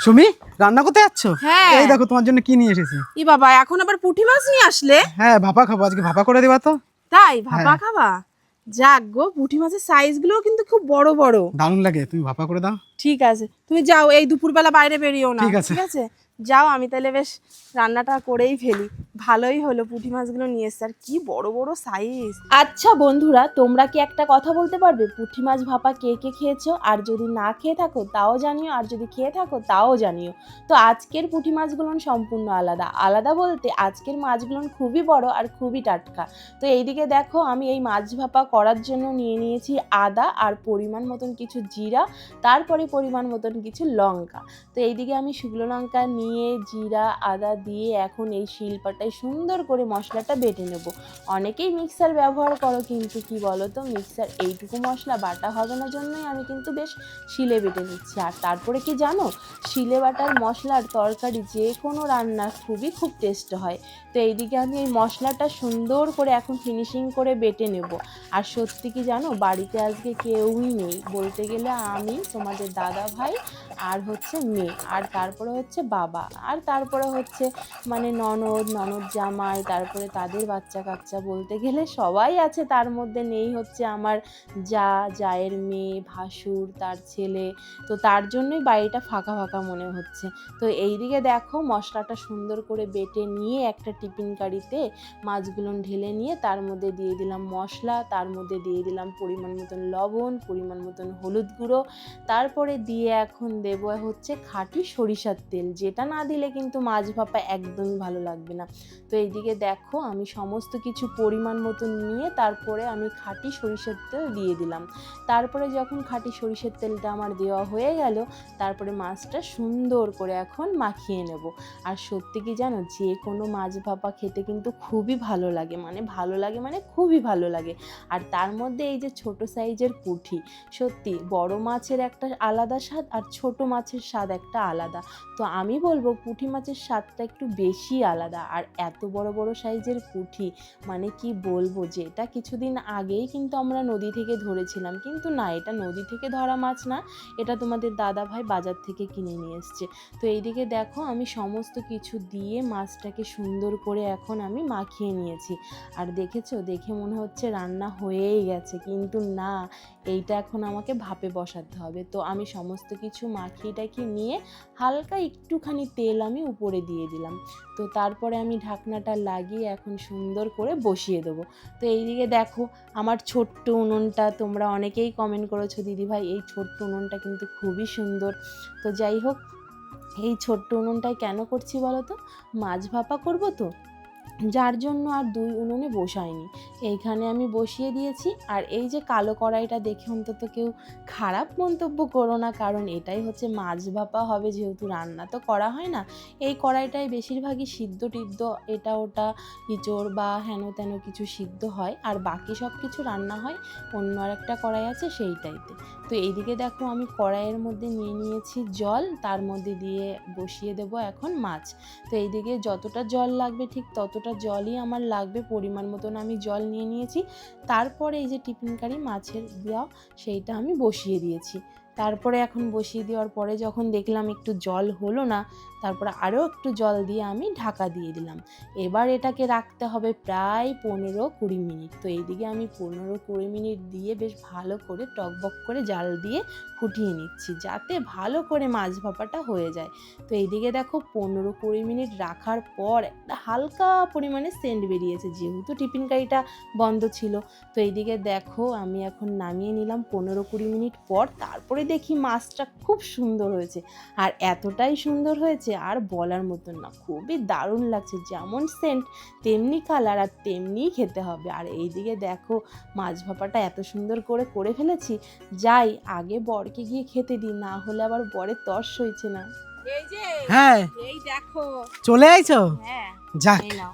সুমি, রান্না করতে যাচ্ছ? হ্যাঁ। এই দেখো তোমার জন্য কি নিয়ে এসেছি। ই বাবা, এখন আবার পুঁটি মাছ নিয়ে আসলে? হ্যাঁ, ভাপা খাবো আজকে, ভাপা করে দিবা তো? তাই ভাপা হ্যাঁ। খাবা? যাক গো, পুঁটি মাছের সাইজ গুলো কিন্তু খুব বড় বড়। দারুণ লাগে, তুমি ভাপা করে দাও। ঠিক আছে, তুমি যাও, এই দুপুরবেলা বাইরে বেরিও না। ঠিক আছে। ঠিক আছে, যাও, আমি তাহলে বেশ রান্নাটা করেই ফেলি। ভালোই হলো পুঁটি মাছগুলো নিয়ে এসছে, আর কি বড় বড় সাইজ। আচ্ছা বন্ধুরা, তোমরা কি একটা কথা বলতে পারবে পুঁটি মাছ ভাপা কে কে খেয়েছো? আর যদি না খেয়ে থাকো তাও জানিও, আর যদি খেয়ে থাকো তাও জানিও। তো আজকের পুঁটি মাছগুলো সম্পূর্ণ আলাদা। আলাদা বলতে আজকের মাছগুলো খুবই বড় আর খুবই টাটকা। তো এইদিকে দেখো, আমি এই মাছ ভাপা করার জন্য নিয়ে নিয়েছি আদা আর পরিমাণ মতন কিছু জিরা, তারপরে পরিমাণ মতন কিছু লঙ্কা। তো এইদিকে আমি শুকনো লঙ্কা নিয়ে জিরা আদা দিয়ে এখন এই শিলপাটায় সুন্দর করে মশলাটা বেটে নেব। অনেকেই মিক্সার ব্যবহার করো, কিন্তু কি বলো তো, মিক্সার এইটুকু মশলা বাটা হবে না, জন্যই আমি কিন্তু বেশ শিলে বেটে নিচ্ছি। আর তারপরে কি জানো, শিলে বাটার মশলার তরকারি যে কোনো রান্না খুব টেস্ট হয়। তো এইদিকে আমি এই মশলাটা সুন্দর করে এখন ফিনিশিং করে বেটে নেব। আর সত্যি কি জানো, বাড়িতে আজকে কেউই নেই বলতে গেলে, আমি, তোমাদের দাদা ভাই, আর হচ্ছে মেয়ে, আর তারপরে হচ্ছে বাবা, আর তারপরে হচ্ছে মানে ননদ জামাই, তারপরে তাদের বাচ্চা কাচ্চা, বলতে গেলে সবাই আছে। তার মধ্যে নেই হচ্ছে আমার জায়ের মেয়ে, ভাসুর, তার ছেলে। তো তার জন্যই বাড়িটা ফাঁকা ফাঁকা মনে হচ্ছে। তো এইদিকে দেখো, মশলাটা সুন্দর করে বেটে নিয়ে একটা টিফিন কারিতে মাছগুলো ঢেলে নিয়ে তার মধ্যে দিয়ে দিলাম মশলা, তার মধ্যে দিয়ে দিলাম পরিমাণ মতন লবণ, পরিমাণ মতন হলুদ গুঁড়ো, তারপরে দিয়ে এখন দেব হচ্ছে খাঁটি সরিষার তেল, যেটা না দিলে কিন্তু মাছ ভাপা একদমই ভালো লাগবে না। তো এইদিকে দেখো, আমি সমস্ত কিছু পরিমাণ মতন নিয়ে তারপরে আমি খাঁটি সরিষার তেল দিয়ে দিলাম। তারপরে যখন খাঁটি সরিষার তেলটা আমার দেওয়া হয়ে গেল, তারপরে মাছটা সুন্দর করে এখন মাখিয়ে নেব। আর সত্যি কি জানো, যে কোনো মাছ ভাপা খেতে কিন্তু খুবই ভালো লাগে, মানে খুবই ভালো লাগে। আর তার মধ্যে এই যে ছোট সাইজের পুঁটি, সত্যি বড় মাছের একটা আলাদা স্বাদ আর ছোট মাছের স্বাদ একটা আলাদা। তো আমি বলবো পুঁটি মাছের স্বাদটা একটু বেশি আলাদা। আর এত বড় বড় সাইজের পুঁটি, মানে কি বলবো, যে এটা কিছুদিন আগেই কিন্তু আমরা নদী থেকে ধরেছিলাম, কিন্তু না, এটা নদী থেকে ধরা মাছ না, এটা তোমাদের দাদা ভাই বাজার থেকে কিনে নিয়ে এসছে। তো এইদিকে দেখো, আমি সমস্ত কিছু দিয়ে মাছটাকে সুন্দর করে এখন আমি মাখিয়ে নিয়েছি। আর দেখেছো, দেখে মনে হচ্ছে রান্না হয়েই গেছে, কিন্তু না, এইটা এখন আমাকে ভাপে বসাতে হবে। তো আমি সমস্ত কিছু মাখিয়েটাকে নিয়ে হালকা একটুখানি তেল আমি উপরে দিয়ে দিলাম। তো তারপরে আমি ঢাকনাটা লাগিয়ে এখন সুন্দর করে বসিয়ে দেবো। তো এইদিকে দেখো, আমার ছোট্ট উনুনটা, তোমরা অনেকেই কমেন্ট করেছো দিদিভাই এই ছোট্ট উনুনটা কিন্তু খুবই সুন্দর। তো যাই হোক, এই ছোট্ট উনুনটায় কেন করছি বলো তো, মাছ ভাপা করবো তো, যার জন্য আর দুই উনুনে বসাইনি, এইখানে আমি বসিয়ে দিয়েছি। আর এই যে কালো কড়াইটা দেখে অন্তত কেউ খারাপ মন্তব্য করো না, কারণ এটাই হচ্ছে মাছ ভাপা হবে, যেহেতু রান্না তো করা হয় না। এই কড়াইটায় বেশিরভাগই সিদ্ধ টিদ্ধ, এটা ওটা ইঁচড় বা হেন তেন কিছু সিদ্ধ হয়, আর বাকি সব কিছু রান্না হয় অন্য আর একটা কড়াই আছে সেইটাইতে। তো এইদিকে দেখো, আমি কড়াইয়ের মধ্যে নিয়ে নিয়েছি জল, তার মধ্যে দিয়ে বসিয়ে দেব এখন মাছ। তো এইদিকে যতটা জল লাগবে ঠিক ততটা জলই আমার লাগবে, পরিমাণ মতন আমি জল নিয়ে নিয়েছি। তারপরে এই যে টিফিন কারি মাছের দেওয়া, সেইটা আমি বসিয়ে দিয়েছি। তারপরে এখন বসিয়ে দেওয়ার পরে যখন দেখলাম একটু জল হলো না, তারপরে আরও একটু জল দিয়ে আমি ঢাকা দিয়ে দিলাম। এবার এটাকে রাখতে হবে প্রায় 15-20 মিনিট। তো এইদিকে আমি 15-20 মিনিট দিয়ে বেশ ভালো করে টকবক করে জাল দিয়ে ফুটিয়ে নিচ্ছি, যাতে ভালো করে মাছ ভাপাটা হয়ে যায়। তো এইদিকে দেখো, 15-20 মিনিট রাখার পর একটা হালকা পরিমাণে সেন্ট বেরিয়েছে, যেহেতু টিফিন কারিটা বন্ধ ছিল। তো এইদিকে দেখো, আমি এখন নামিয়ে নিলাম 15-20 মিনিট পর। তারপরে দেখি মাছটা খুব সুন্দর হয়েছে, আর এতটাই সুন্দর হয়েছে আর বলার মতন না, খুবই দারুণ লাগছে, যেমন সেন্ট তেমনি কালার আর তেমনিই খেতে হবে। আর এইদিকে দেখো, মাছ ভাপাটা এত সুন্দর করে ফেলেছি, যাই আগে বরকে গিয়ে খেতে দিই, না হলে আবার বরের তর্স হয়েছে না। এই যে, হ্যাঁ, এই দেখো চলে আইছো? হ্যাঁ, যাক, এই নাও,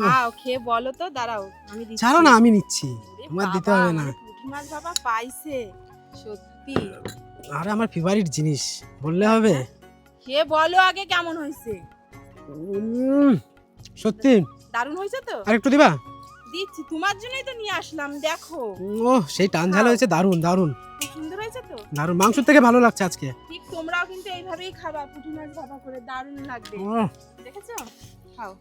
খাও, খেয়ে বলো তো। দাঁড়াও, আমি দিচ্ছি। ছাড়ো না, আমি নিচ্ছি, ওরে তোমার দিতে বাবা, হবে না। মানে পুঁটি মাছ বাবা পাইছে, সত্যি। আরে আমার ফেভারিট জিনিস, বললে হবে? খেয়ে বলো আগে কেমন হয়েছে। উম, সত্যি দারুণ হয়েছে তো। আর একটু দিবা? দিচ্ছি, তোমার জন্যই তো নিয়ে আসলাম, দেখো ও সেই টান ঝাল হয়েছে, দারুন দারুন খুব সুন্দর হয়েছে তো। দারুন, মাংস থেকে ভালো লাগছে আজকে। ঠিক তোমরাও কিন্তু এইভাবেই খাবা পুঁটি মাছ ভাপা করে, দারুণ লাগবে। ও দেখেছো? খাও।